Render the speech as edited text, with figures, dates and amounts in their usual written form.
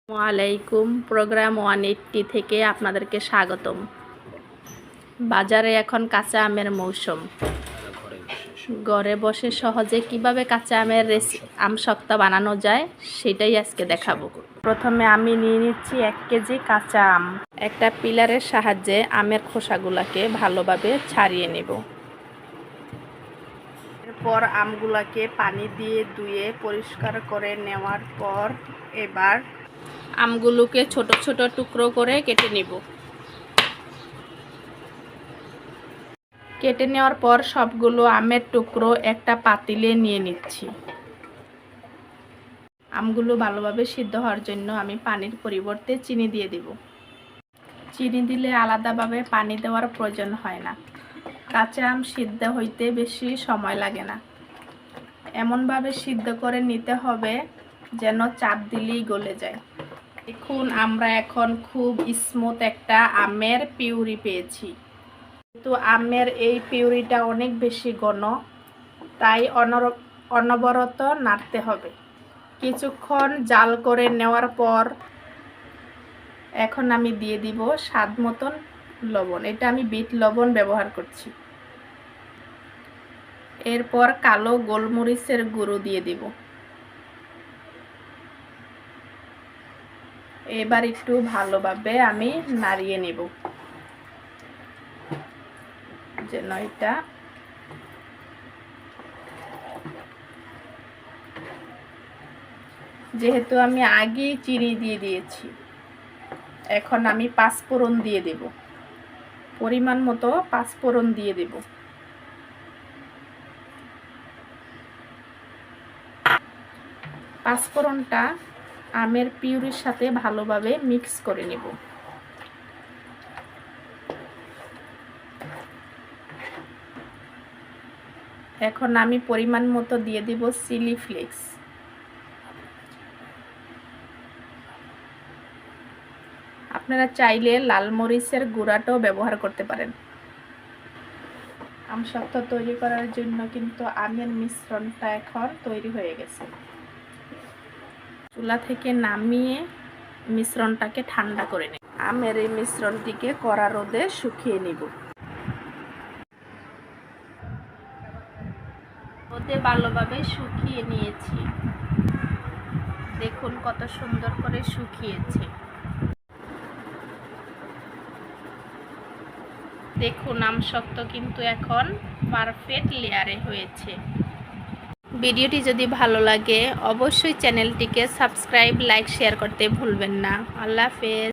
আসসালামাইকুম। প্রোগ্রাম 180 থেকে আপনাদেরকে স্বাগতম। বাজারে এখন কাঁচা আমের মৌসুম। ঘরে বসে সহজে কিভাবে কাঁচা আমের আমসত্ত্ব বানানো যায় সেটাই আজকে দেখাবো। প্রথমে আমি নিয়ে নিচ্ছি 1 কেজি কাঁচা আম। একটা পিলারের সাহায্যে আমের খোসাগুলোকে ভালোভাবে ছাড়িয়ে নেব। এরপর আমগুলোকে পানি দিয়ে ধুয়ে পরিষ্কার করে নেওয়ার পর এবার আমগুলোকে ছোট ছোট টুকরো করে কেটে নেব। কেটে নেওয়ার পর সবগুলো আমের টুকরো একটা পাতিলে নিয়ে নিচ্ছি। আমগুলো ভালোভাবে সিদ্ধ হওয়ার জন্য আমি পানির পরিবর্তে চিনি দিয়ে দেব। চিনি দিলে আলাদাভাবে পানি দেওয়ার প্রয়োজন হয় না। কাঁচা আম সিদ্ধ হইতে বেশি সময় লাগে না। এমনভাবে সিদ্ধ করে নিতে হবে যেন চাপ দিলেই গলে যায়। দেখুন, আমরা এখন খুব স্মুথ একটা আমের পিউরি পেয়েছি। কিন্তু আমের এই পিউরিটা অনেক বেশি ঘন, তাই অনবরত নাড়তে হবে। কিছুক্ষণ জাল করে নেওয়ার পর এখন আমি দিয়ে দিব স্বাদ মতন লবণ। এটা আমি বিট লবণ ব্যবহার করছি। এরপর কালো গোলমরিচের গুঁড়ো দিয়ে দিব। এবার একটু ভালোভাবে আমি নাড়িয়ে নেব যেন এটা যেহেতু আমি আগেই চিনি দিয়ে দিয়েছি, এখন আমি পাঁচফোড়ন দিয়ে দেব। পরিমাণ মতো পাঁচফোড়ন দিয়ে দেব। পাঁচফোড়নটা আমের পিউরির সাথে ভালোভাবে মিক্স করে নেব। এখন আমি পরিমাণ মতো দিয়ে দেব চিলি ফ্লেক্স। আপনারা চাইলে লাল মরিচের গুঁড়াটাও ব্যবহার করতে পারেন। আমসত্ত্ব তৈরি করার জন্য কিন্তু আমের মিশ্রণটা এখন তৈরি হয়ে গেছে। চুলা থেকে নামিয়ে মিশ্রণটাকে ঠান্ডা করে নেব। আমের এই মিশ্রণটিকে কড়া রোদে শুকিয়ে নিব। রোদে ভালোভাবে শুকিয়ে নিয়েছি। দেখুন কত সুন্দর করে শুকিয়েছে। দেখুন আমসত্ত্ব কিন্তু এখন পারফেক্ট লেয়ারে হয়েছে। ভিডিওটি যদি ভালো লাগে অবশ্যই চ্যানেলটিকে সাবস্ক্রাইব, লাইক, শেয়ার করতে ভুলবেন না। আল্লাহ হাফেজ।